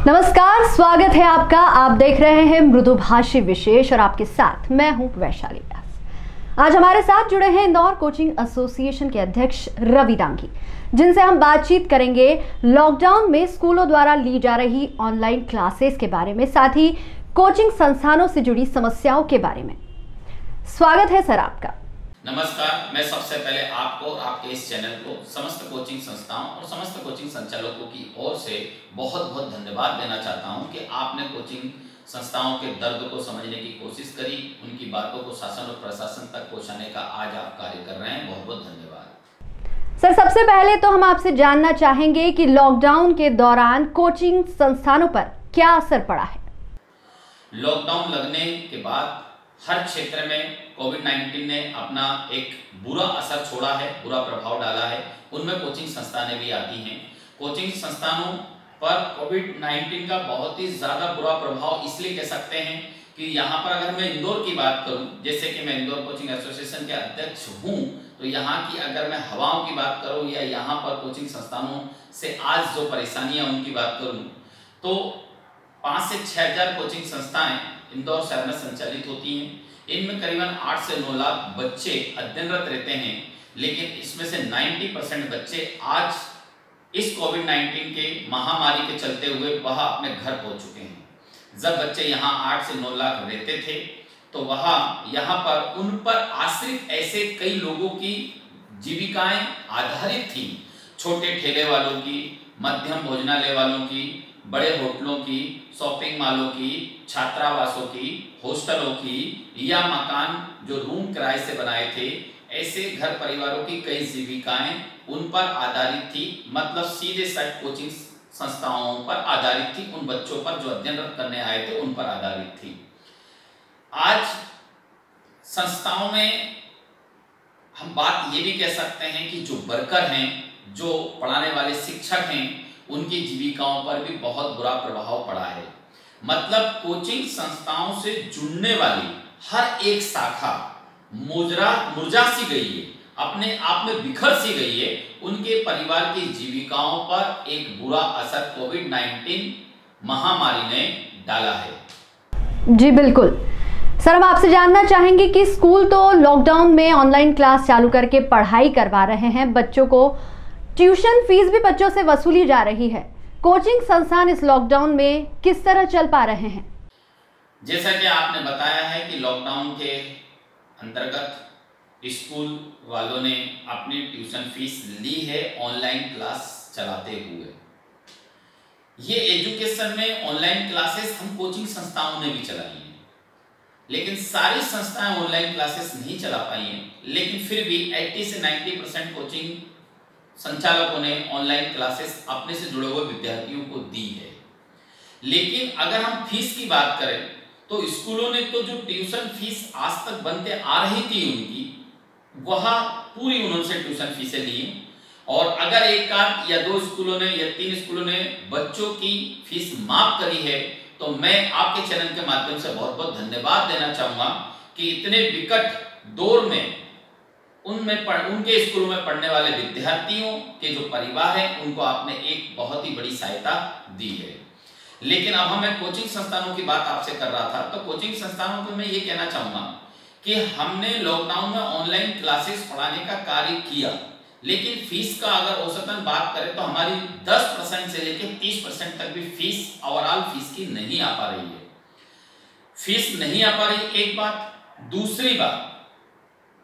नमस्कार, स्वागत है आपका। आप देख रहे हैं मृदुभाषी विशेष और आपके साथ मैं हूं वैशाली दास। आज हमारे साथ जुड़े हैं इंदौर कोचिंग एसोसिएशन के अध्यक्ष रवि डांगी, जिनसे हम बातचीत करेंगे लॉकडाउन में स्कूलों द्वारा ली जा रही ऑनलाइन क्लासेस के बारे में, साथ ही कोचिंग संस्थानों से जुड़ी समस्याओं के बारे में। स्वागत है सर आपका। नमस्कार। मैं सबसे पहले आपको और आपके इस चैनल को समस्त कोचिंग संस्थाओं और समस्त कोचिंग संचालकों की ओर से बहुत बहुत धन्यवाद देना चाहता हूं कि आपने कोचिंग संस्थाओं के दर्द को समझने की कोशिश करी, उनकी बातों को शासन और प्रशासन तक पहुंचाने का आज आप कार्य कर रहे हैं। बहुत बहुत धन्यवाद। सर, सबसे पहले तो हम आपसे जानना चाहेंगे कि लॉकडाउन के दौरान कोचिंग संस्थानों पर क्या असर पड़ा है। लॉकडाउन लगने के बाद हर क्षेत्र में कोविड-19 ने अपना एक बुरा असर छोड़ा है, बुरा प्रभाव डाला है। उनमें कोचिंग संस्थानें भी आती हैं। कोचिंग संस्थानों पर कोविड-19 का बहुत ही ज़्यादा बुरा प्रभाव इसलिए कह सकते हैं कि यहाँ पर अगर मैं इंदौर की बात करूँ, जैसे कि मैं इंदौर कोचिंग एसोसिएशन के अध्यक्ष हूँ, तो यहाँ की अगर मैं हवाओं की बात करूँ या यहाँ पर कोचिंग संस्थानों से आज जो परेशानियाँ उनकी बात करूँ, तो 5 से 6 हज़ार कोचिंग संस्थाएं इंदौर शहर में संचालित होती हैं। इनमें करीबन 8 से 9 लाख बच्चे अध्ययनरत रहते हैं, लेकिन इसमें से 90% बच्चे आज इस कोविड-19 के महामारी के चलते हुए वह अपने घर पहुंच चुके हैं। जब बच्चे यहाँ 8 से 9 लाख रहते थे तो यहाँ पर उन पर आश्रित ऐसे कई लोगों की जीविकाएं आधारित थी। छोटे ठेले वालों की, मध्यम भोजनालय वालों की, बड़े होटलों की, शॉपिंग मॉलों की, छात्रावासों की, हॉस्टलों की या मकान जो रूम किराए से बनाए थे, ऐसे घर परिवारों की कई जीविकाएं उन पर आधारित थी। मतलब सीधे साइड कोचिंग संस्थाओं पर आधारित थी, उन बच्चों पर जो अध्ययन करने आए थे उन पर आधारित थी। आज संस्थाओं में हम बात ये भी कह सकते हैं कि जो वर्कर हैं, जो पढ़ाने वाले शिक्षक हैं, उनकी जीविकाओं पर भी बहुत बुरा प्रभाव पड़ा है। मतलब कोचिंग संस्थाओं से जुड़ने वाली हर एक शाखा मुरझा सी गई है, अपने आप में बिखर सी गई है। उनके परिवार की जीविकाओं पर एक बुरा असर कोविड-19 महामारी ने डाला है। जी बिल्कुल सर, हम आपसे जानना चाहेंगे कि स्कूल तो लॉकडाउन में ऑनलाइन क्लास चालू करके पढ़ाई करवा रहे हैं, बच्चों को ट्यूशन फीस भी बच्चों से वसूली जा रही है। कोचिंग संस्थान इस लॉकडाउन में किस तरह चल पा रहे हैं? जैसा कि आपने बताया है कि लॉकडाउन के अंतर्गत स्कूल वालों ने अपनी ट्यूशन फीस ली है ऑनलाइन क्लास चलाते हुए। ये एजुकेशन में ऑनलाइन क्लासेस हम कोचिंग संस्थाओं ने भी चलाई हैं, लेकिन सारी संस्थाएं ऑनलाइन क्लासेस नहीं चला पाई हैं। लेकिन फिर भी 80 से 90% कोचिंग संचालकों ने ऑनलाइन क्लासेस अपने से जुड़े हुए विद्यार्थियों को दी है। लेकिन अगर हम फीस की बात करें तो स्कूलों ने तो जो ट्यूशन फीस आज तक बनते आ रही थी उनकी, वह पूरी उन्होंने ट्यूशन फीसें ली। और अगर एक आध या 2 स्कूलों ने या 3 स्कूलों ने बच्चों की फीस माफ करी है, तो मैं आपके चैनल के माध्यम से बहुत बहुत धन्यवाद देना चाहूँगा कि इतने विकट दौर में उनके स्कूलों में पढ़ने वाले विद्यार्थियों के जो परिवार हैं, उनको आपने एक बहुत ही बड़ी सहायता दी है। लेकिन अब मैं कोचिंग संस्थानों की बात आपसे कर रहा था, तो कोचिंग संस्थानों को मैं ये कहना चाहूँगा कि हमने लॉकडाउन में ऑनलाइन क्लासेस पढ़ाने का कार्य किया, लेकिन फीस का अगर औसतन बात करें तो हमारी 10% से लेकर 30% तक भी फीस ओवरऑल फीस की नहीं आ पा रही है। फीस नहीं आ पा रही, एक बात। दूसरी बात,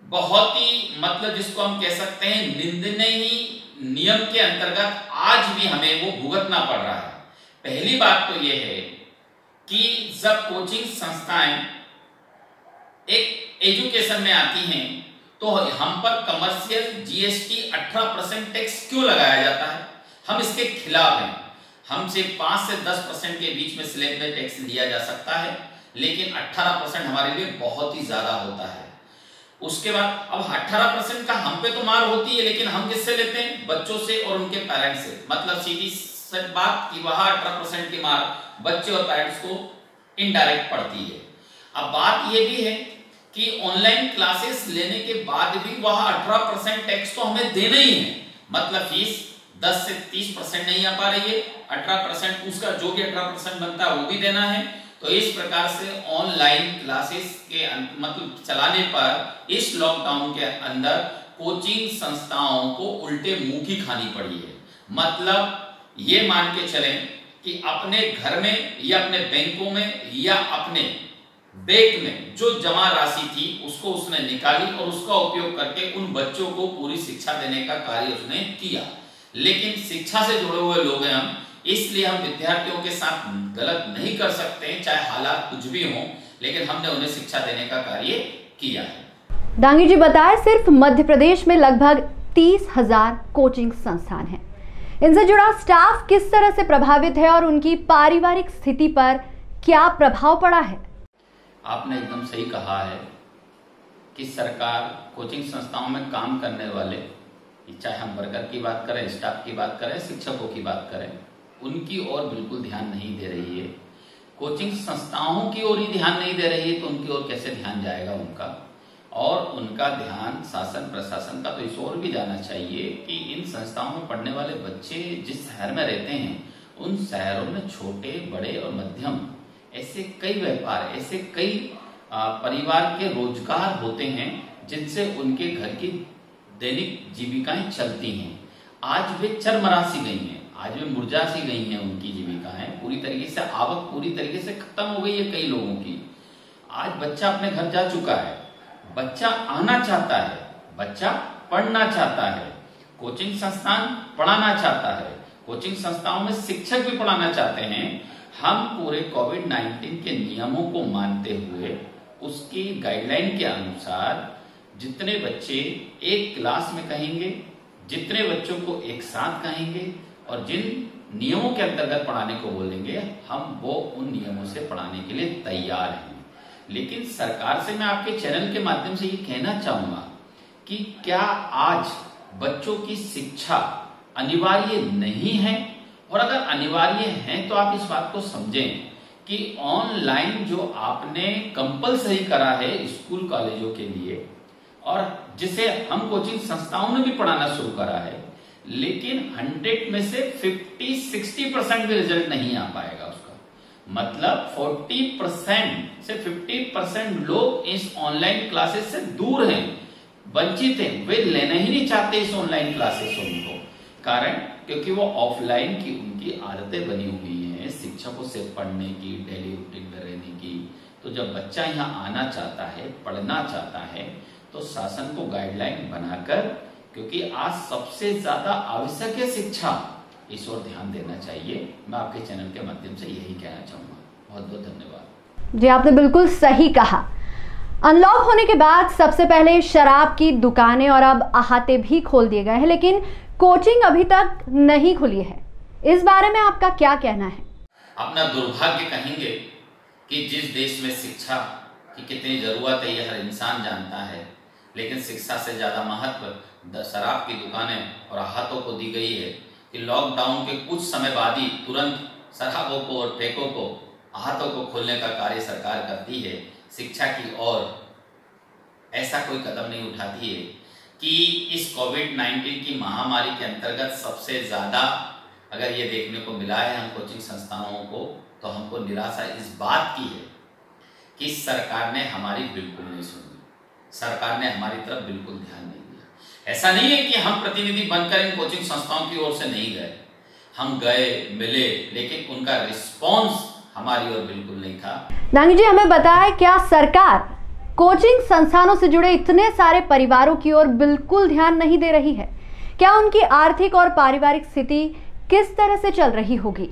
बहुत ही मतलब जिसको हम कह सकते हैं निंदनीय नियम के अंतर्गत आज भी हमें वो भुगतना पड़ रहा है। पहली बात तो ये है कि जब कोचिंग संस्थाएं एक एजुकेशन में आती हैं तो हम पर कमर्शियल जीएसटी 18% टैक्स क्यों लगाया जाता है? हम इसके खिलाफ हैं। हमसे 5 से 10% के बीच में स्लैब में टैक्स लिया जा सकता है, लेकिन 18% हमारे लिए बहुत ही ज्यादा होता है। उसके बाद अब 18% का हम पे तो मार होती है, लेकिन हम किससे लेते हैं? बच्चों से और उनके पेरेंट्स से। मतलब सीधी बात कि वह 18% की मार बच्चे और पेरेंट्स को इनडायरेक्ट पड़ती है। अब बात यह भी है कि ऑनलाइन क्लासेस लेने के बाद भी वह 18% टैक्स तो हमें देना ही है। मतलब फीस 10 से 30% नहीं आ पा रही है, 18% उसका जो भी 18% बनता है वो भी देना है। तो इस प्रकार से ऑनलाइन क्लासेस के मतलब चलाने पर इस लॉकडाउन के अंदर कोचिंग संस्थाओं को उल्टे मुंह की खानी पड़ी है। मतलब ये मान के चलें कि अपने घर में या अपने बैंकों में या अपने बैंक में जो जमा राशि थी उसको उसने निकाली और उसका उपयोग करके उन बच्चों को पूरी शिक्षा देने का कार्य उसने किया। लेकिन शिक्षा से जुड़े हुए लोग हैं हम, इसलिए हम विद्यार्थियों के साथ गलत नहीं कर सकते, चाहे हालात कुछ भी हों, लेकिन हमने उन्हें शिक्षा देने का कार्य किया है। डांगी जी बताएं, सिर्फ मध्य प्रदेश में लगभग 30,000 कोचिंग संस्थान हैं। इनसे जुड़ा स्टाफ किस तरह से प्रभावित है और उनकी पारिवारिक स्थिति पर क्या प्रभाव पड़ा है? आपने एकदम सही कहा है कि सरकार कोचिंग संस्थाओं में काम करने वाले, चाहे हम वर्कर की बात करें, स्टाफ की बात करें, शिक्षकों की बात करें, उनकी ओर बिल्कुल ध्यान नहीं दे रही है। कोचिंग संस्थाओं की ओर ही ध्यान नहीं दे रही है तो उनकी ओर कैसे ध्यान जाएगा उनका? और उनका ध्यान शासन प्रशासन का तो इस ओर भी जाना चाहिए कि इन संस्थाओं में पढ़ने वाले बच्चे जिस शहर में रहते हैं उन शहरों में छोटे बड़े और मध्यम ऐसे कई व्यापार, ऐसे कई परिवार के रोजगार होते हैं जिनसे उनके घर की दैनिक जीविकाएं चलती हैं। आज वे चरमरा सी गई हैं, आज वे मुरझा सी गई हैं, उनकी जीविकाएं पूरी तरीके से, आवक पूरी तरीके से खत्म हो गई है कई लोगों की। आज बच्चा अपने घर जा चुका है, बच्चा आना चाहता है, बच्चा पढ़ना चाहता है, कोचिंग संस्थान पढ़ाना चाहता है, कोचिंग संस्थाओं में शिक्षक भी पढ़ाना चाहते हैं। हम पूरे कोविड-19 के नियमों को मानते हुए उसकी गाइडलाइन के अनुसार जितने बच्चे एक क्लास में कहेंगे, जितने बच्चों को एक साथ कहेंगे और जिन नियमों के अंतर्गत पढ़ाने को बोलेंगे, हम वो उन नियमों से पढ़ाने के लिए तैयार हैं। लेकिन सरकार से मैं आपके चैनल के माध्यम से ये कहना चाहूंगा कि क्या आज बच्चों की शिक्षा अनिवार्य नहीं है? और अगर अनिवार्य है तो आप इस बात को समझें कि ऑनलाइन जो आपने कंपलसरी करा है स्कूल कॉलेजों के लिए और जिसे हम कोचिंग संस्थाओं ने भी पढ़ाना शुरू करा है, लेकिन 100 में से 50-60% भी रिजल्ट नहीं आ पाएगा उसका। मतलब 40% से 50% लोग इस ऑनलाइन क्लासेस से दूर हैं, वंचित हैं, वे लेना ही नहीं चाहते इस ऑनलाइन क्लासेस उनको। कारण क्योंकि वो ऑफलाइन की उनकी आदतें बनी हुई हैं, शिक्षकों से पढ़ने की, डेली रूटीन में रहने की। तो जब बच्चा यहाँ आना चाहता है, पढ़ना चाहता है, तो शासन को गाइडलाइन बनाकर, क्योंकि आज सबसे ज्यादा आवश्यक है शिक्षा, इस ओर ध्यान देना चाहिए। मैं आपके चैनल के माध्यम से यही कहना चाहूंगा। बहुत बहुत धन्यवाद। जी, आपने बिल्कुल सही कहा। अनलॉक होने के बाद सबसे पहले शराब की दुकानें और अब अहाते भी खोल दिए गए हैं, लेकिन कोचिंग अभी तक नहीं खुली है। इस बारे में आपका क्या कहना है? अपना दुर्भाग्य कहेंगे कि जिस देश में शिक्षा की कितनी जरूरत है यह हर इंसान जानता है, लेकिन शिक्षा से ज्यादा महत्व शराब की दुकानें और अहातों को दी गई है कि लॉकडाउन के कुछ समय बाद ही तुरंत शराबों को और ठेकों को, अहातों को खोलने का कार्य सरकार करती है। शिक्षा की ओर ऐसा कोई कदम नहीं उठाती है कि इस कोविड-19 की महामारी के अंतर्गत सबसे ज्यादा अगर ये देखने को मिला है हम कोचिंग संस्थानों को, तो हमको निराशा इस बात की है कि सरकार ने हमारी बिल्कुल नहीं सुनी, सरकार ने हमारी तरफ बिल्कुल ध्यान नहीं दिया। ऐसा नहीं है कि हम प्रतिनिधि बनकर इन कोचिंग संस्थाओं की ओर से नहीं गए, हम गए, मिले, लेकिन उनका रिस्पॉन्स हमारी ओर बिल्कुल नहीं था। डांगी जी, हमें बताएं, क्या सरकार कोचिंग संस्थानों से जुड़े इतने सारे परिवारों की ओर बिल्कुल ध्यान नहीं दे रही है? क्या उनकी आर्थिक और पारिवारिक स्थिति किस तरह से चल रही होगी?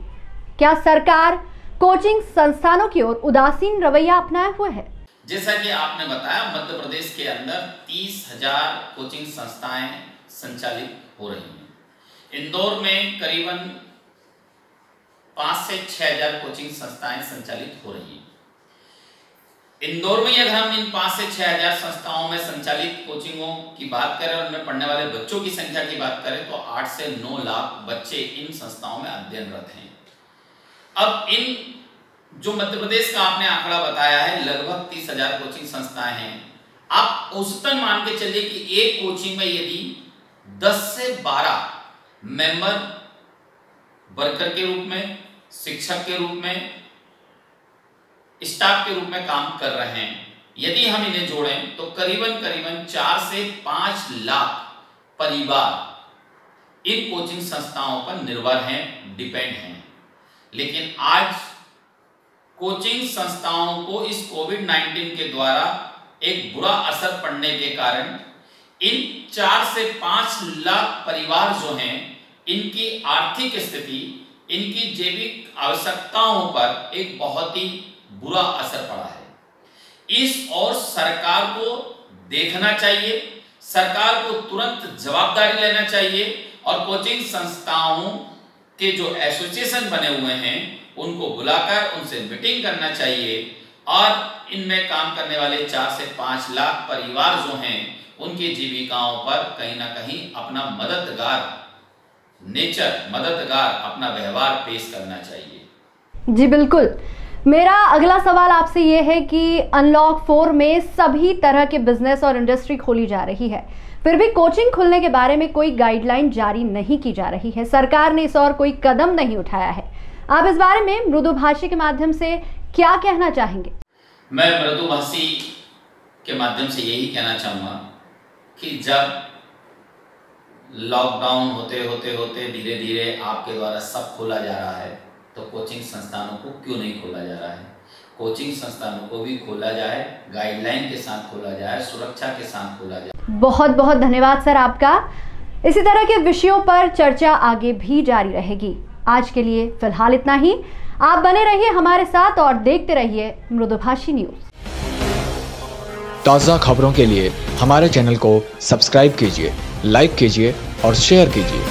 क्या सरकार कोचिंग संस्थानों की ओर उदासीन रवैया अपनाए हुए है? जैसा कि आपने बताया, मध्य प्रदेश के अंदर 30,000 कोचिंग संस्थाएं संचालित हो रही हैं। इंदौर में करीबन 5 से 6,000 कोचिंग संस्थाएं संचालित हो रही हैं। इंदौर में अगर हम इन 5 से 6,000 संस्थाओं में संचालित कोचिंगों की बात करें और उनमें पढ़ने वाले बच्चों की संख्या की बात करें तो 8 से 9 लाख बच्चे इन संस्थाओं में अध्ययनरत हैं। अब इन जो मध्य प्रदेश का आपने आंकड़ा बताया है, लगभग 30,000 कोचिंग संस्थाएं हैं। आप औसतन मान के चलिए कि एक कोचिंग में यदि 10 से 12 मेंबर वर्कर के रूप में, शिक्षक के रूप में, स्टाफ के रूप में काम कर रहे हैं। यदि हम इन्हें जोड़ें तो करीबन 4 से 5 लाख परिवार इन कोचिंग संस्थाओं पर निर्भर हैं, डिपेंड हैं। लेकिन आज कोचिंग संस्थाओं को इस कोविड-19 के द्वारा एक बुरा असर पड़ने के कारण इन 4 से 5 लाख परिवार जो हैं, इनकी आर्थिक स्थिति, इनकी जैविक आवश्यकताओं पर एक बहुत ही बुरा असर पड़ा है। इस और सरकार को देखना चाहिए, सरकार को तुरंत जवाबदारी लेना चाहिए और कोचिंग संस्थाओं के जो एसोसिएशन बने हुए हैं उनको बुलाकर उनसे मीटिंग करना चाहिए और इनमें काम करने वाले 4 से 5 लाख परिवार जो हैं उनकी जीविकाओं पर कहीं ना कहीं अपना मददगार अपना व्यवहार पेश करना चाहिए। जी बिल्कुल। मेरा अगला सवाल आपसे ये है कि अनलॉक 4 में सभी तरह के बिजनेस और इंडस्ट्री खोली जा रही है, फिर भी कोचिंग खुलने के बारे में कोई गाइडलाइन जारी नहीं की जा रही है। सरकार ने इस और कोई कदम नहीं उठाया है। आप इस बारे में मृदुभाषी के माध्यम से क्या कहना चाहेंगे? मैं मृदुभाषी के माध्यम से यही कहना चाहूँगा कि जब लॉकडाउन होते धीरे धीरे आपके द्वारा सब खोला जा रहा है तो कोचिंग संस्थानों को क्यों नहीं खोला जा रहा है? कोचिंग संस्थानों को भी खोला जाए, गाइडलाइन के साथ खोला जाए, सुरक्षा के साथ खोला जाए। बहुत बहुत धन्यवाद सर आपका। इसी तरह के विषयों पर चर्चा आगे भी जारी रहेगी। आज के लिए फिलहाल इतना ही। आप बने रहिए हमारे साथ और देखते रहिए मृदुभाषी न्यूज। ताज़ा खबरों के लिए हमारे चैनल को सब्सक्राइब कीजिए, लाइक कीजिए और शेयर कीजिए।